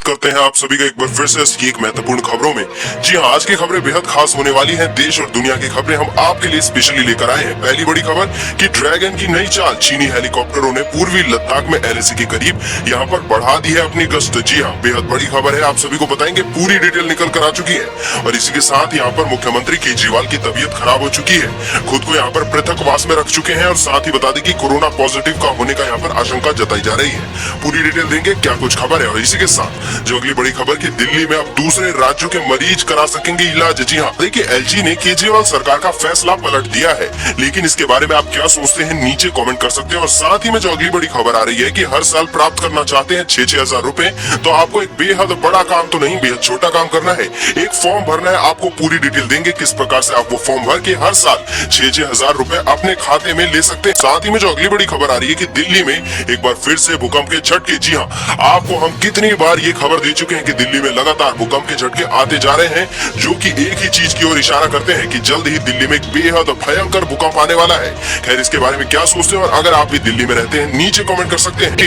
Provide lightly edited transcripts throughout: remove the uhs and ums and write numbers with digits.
करते हैं आप सभी का एक बार फिर से इसकी एक महत्वपूर्ण खबरों में। जी हाँ, आज की खबरें बेहद खास होने वाली हैं। देश और दुनिया की खबरें हम आपके लिए स्पेशली लेकर आए हैं। पहली बड़ी खबर कि ड्रैगन की नई चाल, चीनी हेलीकॉप्टरों ने पूर्वी लद्दाख में एलएसी के करीब यहाँ पर बढ़ा दी है अपनी गश्त। जी हाँ, बेहद बड़ी खबर है, आप सभी को बताएंगे। पूरी डिटेल निकल कर आ चुकी है और इसी के साथ यहाँ पर मुख्यमंत्री केजरीवाल की तबीयत खराब हो चुकी है, खुद को यहाँ पर पृथकवास में रख चुके हैं और साथ ही बता दें कि कोरोना पॉजिटिव का होने का यहाँ पर आशंका जताई जा रही है। पूरी डिटेल देंगे क्या कुछ खबर है। और इसी के साथ जो अगली बड़ी खबर की दिल्ली में अब दूसरे राज्यों के मरीज करा सकेंगे इलाज। जी हाँ, देखिए एलजी ने केजरीवाल सरकार का फैसला पलट दिया है, लेकिन इसके बारे में आप क्या सोचते हैं नीचे कमेंट कर सकते हैं। और साथ ही में जो अगली बड़ी खबर आ रही है कि हर साल प्राप्त करना चाहते हैं 6-6 हजार रूपए, तो आपको एक बेहद बड़ा काम तो नहीं, बेहद छोटा काम करना है। एक फॉर्म भरना है, आपको पूरी डिटेल देंगे किस प्रकार से आप वो फॉर्म भर के हर साल 6-6 हजार रूपए अपने खाते में ले सकते हैं। साथ ही में जो अगली बड़ी खबर आ रही है कि दिल्ली में एक बार फिर से भूकंप के झटके। जी हाँ, आपको हम कितनी बार ये खबर दे चुके हैं कि दिल्ली में लगातार भूकंप के झटके आते जा रहे हैं, जो कि एक ही चीज की ओर इशारा करते हैं कि जल्द ही दिल्ली में एक बेहद भयंकर भूकंप आने वाला है। खैर, इसके बारे में क्या सोचते हैं और अगर आप भी दिल्ली में रहते हैं नीचे कमेंट कर सकते हैं।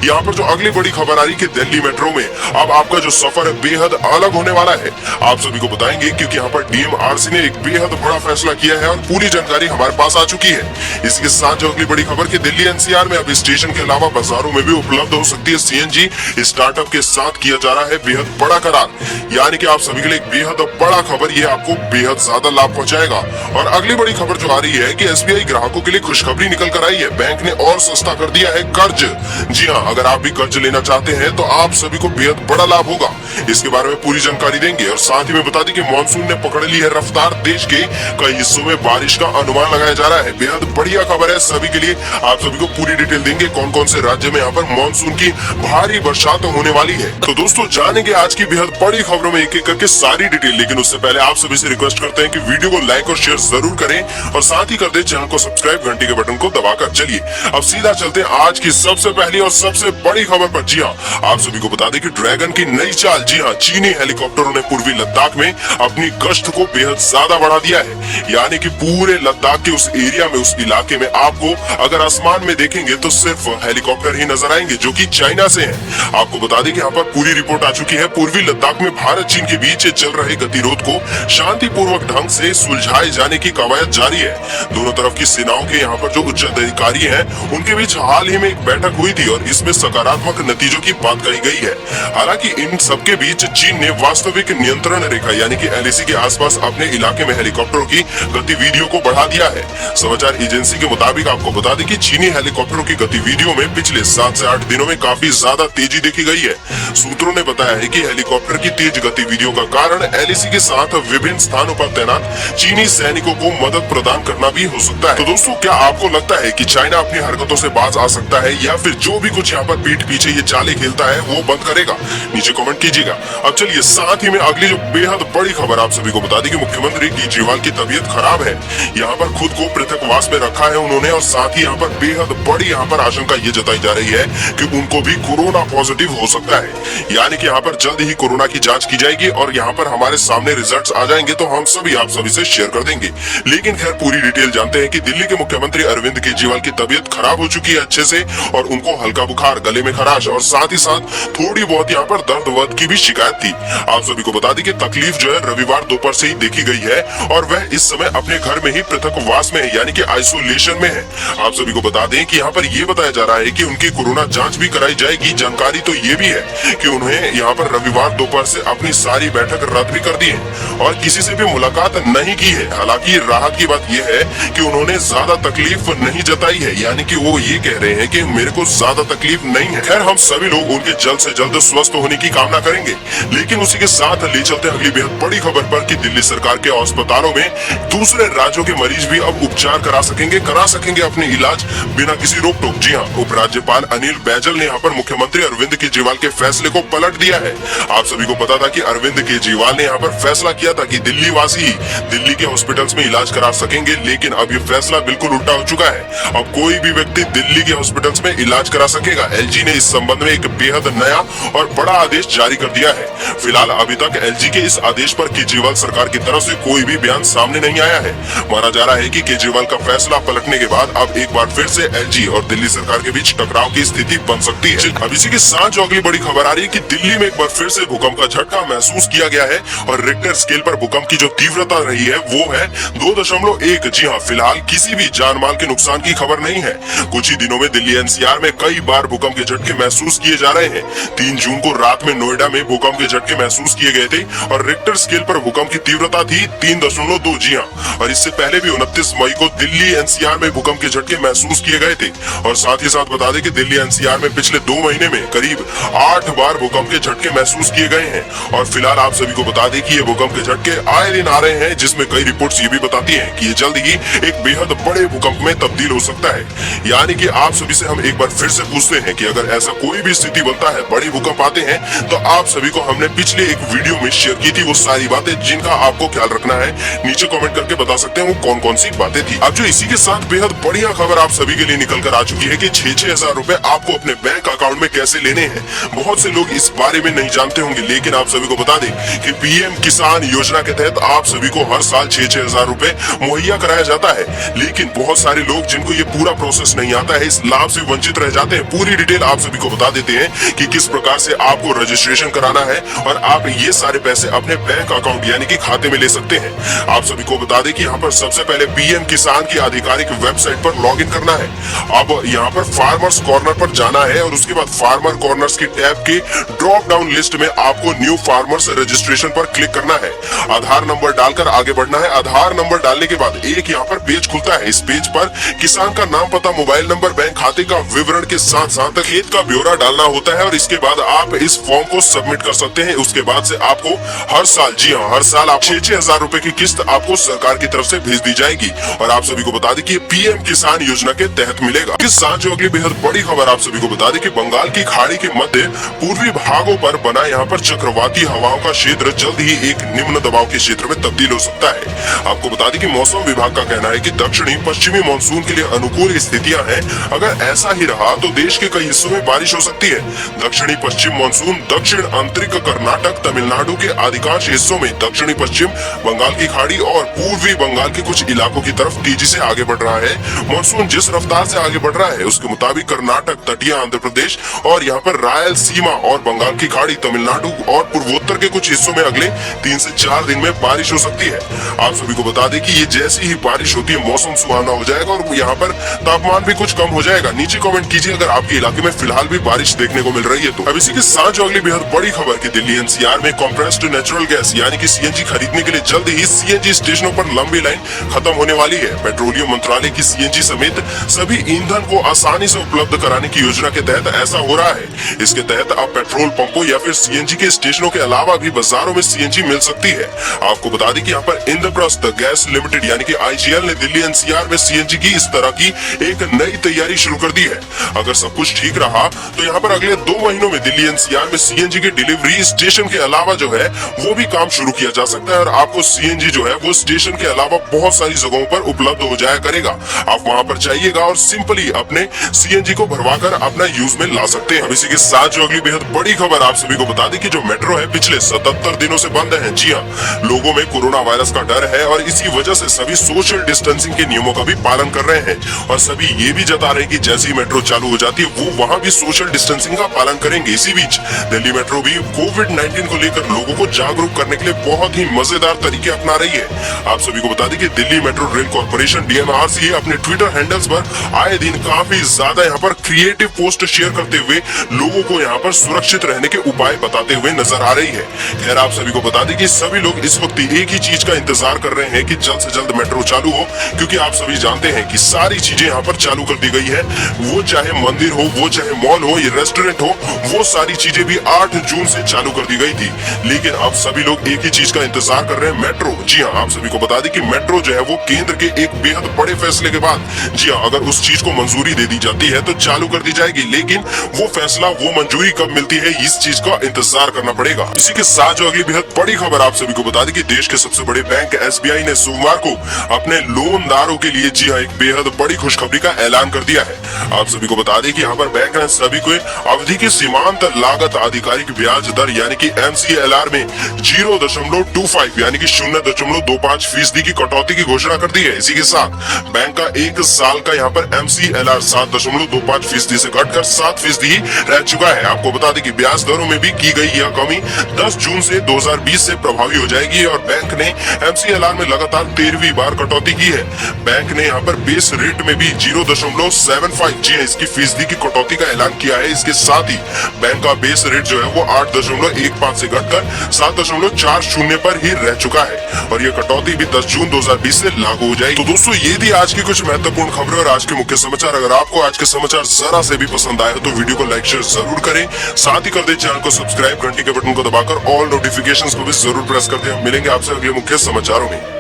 यहाँ पर जो अगली बड़ी खबर आ रही है कि दिल्ली मेट्रो में अब आपका जो सफर है बेहद अलग होने वाला है, आप सभी को बताएंगे क्योंकि यहाँ पर डीएमआरसी ने एक बेहद बड़ा फैसला किया है और पूरी जानकारी हमारे पास आ चुकी है। इसके साथ जो अगली बड़ी खबर की दिल्ली एनसीआर में अब स्टेशन के अलावा बाजारों में भी उपलब्ध हो सकती है सीएनजी। स्टार्टअप के साथ किया जा रहा है बेहद बड़ा करार, यानी कि आप सभी के लिए एक बेहद बड़ा खबर, ये आपको बेहद ज्यादा लाभ पहुंचाएगा। और अगली बड़ी खबर जो आ रही है कि एसबीआई ग्राहकों के लिए खुशखबरी निकल कर आई है, बैंक ने और सस्ता कर दिया है कर्ज। जी हाँ, अगर आप भी कर्ज लेना चाहते हैं तो आप सभी को बेहद बड़ा लाभ होगा। इसके बारे में पूरी जानकारी देंगे और साथ ही में बता दें कि मानसून ने पकड़ ली है रफ्तार, देश के कई हिस्सों में बारिश का अनुमान लगाया जा रहा है। बेहद बढ़िया खबर है सभी के लिए, आप सभी को पूरी डिटेल देंगे कौन कौन से राज्य में यहाँ पर मानसून की भारी बरसात होने वाली है। तो दोस्तों जानेंगे आज की बेहद बड़ी खबरों में एक एक करके सारी डिटेल, लेकिन उससे पहले आप सभी से रिक्वेस्ट करते हैं कि वीडियो को लाइक और शेयर जरूर करें और साथ ही कर दे चैनल को सब्सक्राइब, घंटी के बटन को दबाकर। चलिए अब सीधा चलते हैं आज की सबसे पहली और सबसे बड़ी खबर पर। जी हाँ, आप सभी को बता दें कि ड्रैगन की नई चाल, जी हाँ, चीनी हेलीकॉप्टरों ने पूर्वी लद्दाख में अपनी गश्त को बेहद ज्यादा बढ़ा दिया है, यानी कि पूरे लद्दाख के उस एरिया में, उस इलाके में आपको अगर आसमान में देखेंगे तो सिर्फ हेलीकॉप्टर ही नजर आएंगे जो कि चाइना से हैं। आपको बता दें कि यहाँ पर पूरी रिपोर्ट आ चुकी है। पूर्वी लद्दाख में भारत चीन के बीच चल रहे गतिरोध को शांतिपूर्वक ढंग से सुलझाए जाने की कवायद जारी है। दोनों तरफ की सेनाओं के यहाँ पर जो उच्च अधिकारी हैं, उनके बीच हाल ही में एक बैठक हुई थी और इसमें सकारात्मक नतीजों की बात कही गई है। हालांकि इन सबके बीच चीन ने वास्तविक नियंत्रण रेखा यानी कि एलएसी के आसपास अपने इलाके में हेलीकॉप्टरों की गतिविधियों को बढ़ा दिया है। समाचार एजेंसी के मुताबिक आपको बता दें कि चीनी हेलीकॉप्टरों की गतिविधियों में पिछले 7 से 8 दिनों में काफी ज्यादा तेजी देखी गई है। सूत्रों ने बताया है कि हेलीकॉप्टर की तेज गतिविधियों का कारण एलएसी के साथ विभिन्न स्थानों पर तैनात चीनी सैनिकों को मदद प्रदान करना भी हो सकता है। तो दोस्तों क्या आपको लगता है कि चाइना अपनी हरकतों से बाज आ सकता है या फिर जो भी कुछ यहाँ पर पीठ पीछे ये चालें खेलता है वो बंद करेगा? नीचे कमेंट कीजिएगा। अब चलिए साथ ही में अगली जो बेहद बड़ी खबर आप सभी को बता दें कि मुख्यमंत्री केजरीवाल की तबीयत खराब है, यहाँ पर खुद को पृथकवास में रखा है उन्होंने और साथ ही यहाँ पर बेहद बड़ी यहाँ पर आशंका ये जताई जा रही है कि उनको भी कोरोना पॉजिटिव हो सकता है, यानी कि यहाँ पर जल्द ही कोरोना की जांच की जाएगी और यहाँ पर हमारे सामने रिजल्ट्स आ जाएंगे तो हम सभी आप सभी से शेयर कर देंगे। लेकिन खैर पूरी डिटेल जानते हैं कि दिल्ली के मुख्यमंत्री अरविंद केजरीवाल की तबीयत खराब हो चुकी है अच्छे से और उनको हल्का बुखार, गले में खराश और साथ ही साथ थोड़ी बहुत यहाँ पर दर्द वर्द की भी शिकायत थी। आप सभी को बता दें कि तकलीफ जो है रविवार दोपहर से ही देखी गई है और वह इस समय अपने घर में ही पृथकवास में है, यानी कि आइसोलेशन में है। आप सभी को बता दें कि यहाँ पर ये बताया जा रहा है कि उनकी कोरोना जांच भी कराई जाएगी। जानकारी तो ये भी है कि उन्हें यहाँ पर रविवार दोपहर से अपनी सारी बैठक रद्द भी कर दी है और किसी से भी मुलाकात नहीं की है। हालांकि राहत की बात यह है कि उन्होंने ज्यादा तकलीफ नहीं जताई है, यानी कि वो ये कह रहे हैं कि मेरे को ज्यादा तकलीफ नहीं है। खैर हम सभी लोग उनके जल्द से जल्द स्वस्थ होने की कामना करेंगे। लेकिन उसी के साथ ले चलते अगली बेहद बड़ी खबर पर कि दिल्ली सरकार के अस्पतालों में दूसरे राज्यों के मरीज भी अब उपचार करा सकेंगे अपने इलाज बिना किसी रोक टोक। जी हाँ, उपराज्यपाल अनिल बैजल ने यहाँ पर मुख्यमंत्री अरविंद केजरीवाल के फैसले को पलट दिया है। आप सभी को पता था कि अरविंद केजरीवाल ने यहाँ पर फैसला किया था कि दिल्ली वासी दिल्ली के हॉस्पिटल्स में इलाज करा सकेंगे, लेकिन अब ये फैसला बिल्कुल उल्टा हो चुका है। अब कोई भी व्यक्ति दिल्ली के हॉस्पिटल्स में इलाज करा सकेगा। एलजी ने इस संबंध में एक बेहद नया और बड़ा आदेश जारी कर दिया है। फिलहाल अभी तक एलजी के इस आदेश पर केजरीवाल सरकार की तरफ से कोई भी बयान सामने नहीं आया है। माना जा रहा है कि केजरीवाल का फैसला पलटने के बाद अब एक बार फिर से एलजी और दिल्ली सरकार के बीच टकराव की स्थिति बन सकती है। अब इसी के साथ जो अगली बड़ी खबर आ रही दें कि दिल्ली में एक बार फिर से भूकंप का झटका महसूस किया गया है और रिक्टर स्केल पर भूकंप की जो तीव्रता रही है वो है 2.1। जी हाँ, फिलहाल किसी भी जान माल के नुकसान की खबर नहीं है। कुछ ही दिनों में दिल्ली एनसीआर में कई बार भूकंप के झटके महसूस किए जा रहे हैं। 3 जून को रात में नोएडा में भूकंप के झटके महसूस किए गए थे और रिक्टर स्केल पर भूकंप की तीव्रता थी 3.2। जी हाँ, और इससे पहले भी 29 मई को दिल्ली एनसीआर में भूकंप के झटके महसूस किए गए थे। और साथ ही साथ बता दें कि दिल्ली एनसीआर में पिछले 2 महीने में करीब 8 बार भूकंप के झटके महसूस किए गए हैं। और फिलहाल आप सभी को बता दें कि ये भूकंप के झटके आए दिन आ रहे हैं, जिसमें कई रिपोर्ट्स ये भी बताती हैं कि ये जल्द ही एक बेहद बड़े भूकंप में तब्दील हो सकता है। यानी कि आप सभी से हम एक बार फिर से पूछते हैं कि अगर ऐसा कोई भी स्थिति बनता है, बड़े भूकंप आते हैं, तो आप सभी को हमने पिछले एक वीडियो में शेयर की थी वो सारी बातें जिनका आपको ख्याल रखना है। नीचे कमेंट करके बता सकते हैं वो कौन कौन सी बातें थी। अब जो इसी के साथ बेहद बढ़िया खबर आप सभी के लिए निकल कर आ चुकी है कि 6-6 हजार रुपए आपको अपने बैंक अकाउंट में कैसे लेने हैं। बहुत से लोग इस बारे में नहीं जानते होंगे, लेकिन आप सभी को बता दें कि पीएम किसान योजना के तहत आप सभी को हर साल 6-6 हजार रुपए मुहैया कराया जाता है। लेकिन बहुत सारे लोग जिनको ये पूरा प्रोसेस नहीं आता है, इस लाभ से वंचित रह जाते हैं। पूरी डिटेल आप सभी को बता देते हैं कि किस प्रकार से आपको रजिस्ट्रेशन कराना है और आप ये सारे पैसे अपने बैंक अकाउंट यानी कि खाते में ले सकते हैं। आप सभी को बता दें कि यहाँ पर सबसे पहले पीएम किसान की आधिकारिक वेबसाइट पर लॉगिन करना है। अब यहाँ पर फार्मर्स कॉर्नर पर जाना है और उसके बाद फार्मर कॉर्नर्स की टैब के ड्रॉप डाउन लिस्ट में आपको न्यू फार्मर्स रजिस्ट्रेशन पर क्लिक करना है। आधार नंबर डालकर आगे बढ़ना है। आधार नंबर डालने के बाद एक यहाँ पर पेज खुलता है। इस पेज पर किसान का नाम, पता, मोबाइल नंबर, बैंक खाते का विवरण के साथ साथ खेत का ब्यौरा डालना होता है और इसके बाद आप इस फॉर्म को सबमिट कर सकते हैं। उसके बाद से आपको हर साल, जी हाँ, हर साल आप 6-6 हजार रुपए की किस्त आपको सरकार की तरफ से भेज दी जाएगी। और आप सभी को बता दें कि पीएम किसान योजना के तहत मिलेगा। इस साथ जो अगली बेहद बड़ी खबर आप सभी को बता दें कि बंगाल की खाड़ी के मध्य पूर्वी भागों पर बना यहाँ पर चक्रवाती हवाओं का क्षेत्र जल्द ही एक निम्न दबाव के क्षेत्र में तब्दील हो सकता है। आपको बता दें कि मौसम विभाग का कहना है कि दक्षिणी पश्चिमी मानसून के लिए अनुकूल स्थितियां हैं। अगर ऐसा ही रहा तो देश के कई हिस्सों में बारिश हो सकती है। दक्षिणी पश्चिम मानसून दक्षिण आंतरिक कर्नाटक, तमिलनाडु के अधिकांश हिस्सों में, दक्षिणी पश्चिम बंगाल की खाड़ी और पूर्वी बंगाल के कुछ इलाकों की तरफ तेजी से आगे बढ़ रहा है। मानसून जिस रफ्तार से आगे बढ़ रहा है उसके मुताबिक कर्नाटक, तटीय आंध्र प्रदेश और यहाँ पर रायलसीमा और बंगाल की खाड़ी, तमिलनाडु और पूर्वोत्तर के कुछ हिस्सों में अगले 3 से 4 दिन में बारिश हो सकती है। आप सभी को बता दें कि ये जैसी ही बारिश होती है मौसम सुहाना हो जाएगा और यहाँ पर तापमान भी कुछ कम हो जाएगा। नीचे कमेंट कीजिए अगर आपके इलाके में फिलहाल भी बारिश देखने को मिल रही है तो। अब इसी के साथ जो अगली बेहद बड़ी खबर कि दिल्ली एनसीआर में कंप्रेस्ड नेचुरल गैस यानी कि सीएनजी खरीदने के लिए जल्द ही सीएनजी स्टेशनों पर लंबी लाइन खत्म होने वाली है। पेट्रोलियम मंत्रालय की सीएनजी समेत सभी ईंधन को आसानी से उपलब्ध कराने की योजना के तहत ऐसा हो रहा है। इसके तहत अब पेट्रोल पंपों या फिर सीएनजी के स्टेशनों के अलावा भी बाजारों में सीएनजी मिल सकती है। आपको बता दें कि यहाँ पर इंद्रप्रस्थ गैस लिमिटेड यानी कि आईजीएल ने दिल्ली एनसीआर में सीएनजी की इस तरह की एक नई तैयारी शुरू कर दी है। अगर सब कुछ ठीक रहा तो यहाँ पर अगले 2 महीनों में दिल्ली एनसीआर में सीएनजी के डिलीवरी स्टेशन के अलावा जो है वो भी काम शुरू किया जा सकता है और आपको सीएनजी जो है वो स्टेशन के अलावा बहुत सारी जगहों पर उपलब्ध हो जाया करेगा। आप वहाँ पर जाइएगा और सिंपली अपने सीएनजी को भरवाकर अपना यूज में ला सकते हैं। इसी के साथ जो अगली बेहद बड़ी खबर आप सभी को बता दें कि जो मेट्रो है पिछले 77 दिनों से बंद है। जी हाँ, लोगों में कोरोना वायरस का डर है और इसी वजह से सभी सोशल डिस्टेंसिंग के नियमों का भी पालन कर रहे हैं और सभी ये भी जता रहे हैं कि जैसे ही मेट्रो चालू हो जाती है वो वहाँ भी सोशल डिस्टेंसिंग का पालन करेंगे। इसी बीच दिल्ली मेट्रो भी कोविड-19 को लेकर लोगों को जागरूक करने के लिए बहुत ही मजेदार तरीके अपना रही है। आप सभी को बता दें कि Delhi metro rail corporation DMRC अपने ट्विटर हैंडल्स पर आए दिन काफी ज्यादा यहाँ पर क्रिएटिव पोस्ट शेयर करते हुए लोगों को यहाँ पर सुरक्षित रहने के उपाय बताते हुए नजर आ रही है। खैर आप सभी को बता दें कि सभी लोग इस वक्त एक ही चीज का इंतजार कर रहे हैं कि जल्द से जल्द मेट्रो चालू हो, क्योंकि आप सभी जानते हैं कि सारी चीजें यहाँ पर चालू कर दी गई है। वो चाहे मंदिर हो, वो चाहे मॉल हो, ये रेस्टोरेंट हो, वो सारी चीजें भी 8 जून से चालू कर दी गई थी। लेकिन अब सभी लोग एक ही चीज का इंतजार कर रहे हैं, मेट्रो। जी हाँ, आप सभी को बता दें कि मेट्रो जो है वो केंद्र के एक बेहद बड़े फैसले के बाद, जी हाँ, अगर उस चीज को मंजूरी दे दी जाती है तो चालू कर दी जाएगी। लेकिन वो फैसला, वो मंजूरी कब मिलती है, इस चीज का इंतजार करना पड़ेगा। इसी के साथ जो अगली बेहद बड़ी खबर आप सभी को बता दें कि देश के सबसे बड़े बैंक एसबीआई ने सोमवार को अपने लोनदारों के लिए, जी हाँ, एक बेहद बड़ी खुशखबरी का ऐलान कर दिया है। आप सभी को बता दें कि यहाँ पर बैंक ने सभी को अवधि की सीमांत लागत आधिकारिक ब्याज दर यानी कि MCLR में 0.25 यानी कि 0.25% की कटौती की घोषणा कर दी है। इसी के साथ बैंक का 1 साल का यहाँ पर MCLR 7.25% से घटकर 7% ही रह चुका है। आपको बता दें कि ब्याज दरों में भी की गई यह कमी 10 जून से 2020 से प्रभावी हो जाएगी और बैंक ने MCLR में लगातार 13वीं बार कटौती की है। बैंक ने यहाँ पर बेस रेट में भी 0.75 जी इसकी फीसदी की कटौती का ऐलान किया है। इसके साथ ही बैंक का बेस रेट जो है वो 8.15 से घटकर 7.40 पर ही रह चुका है और यह कटौती भी 10 जून 2020 से लागू हो जाएगी। तो दोस्तों ये थी आज की कुछ महत्वपूर्ण खबरें और आज के मुख्य समाचार। अगर आपको आज के समाचार जरा से भी पसंद आए तो वीडियो को लाइक शेयर जरूर करें, साथ ही कर दे चैनल को सब्सक्राइब, घंटी के बटन को दबाकर ऑल नोटिफिकेशंस को भी जरूर प्रेस कर दे। मिलेंगे आपसे अगले मुख्य समाचारों में।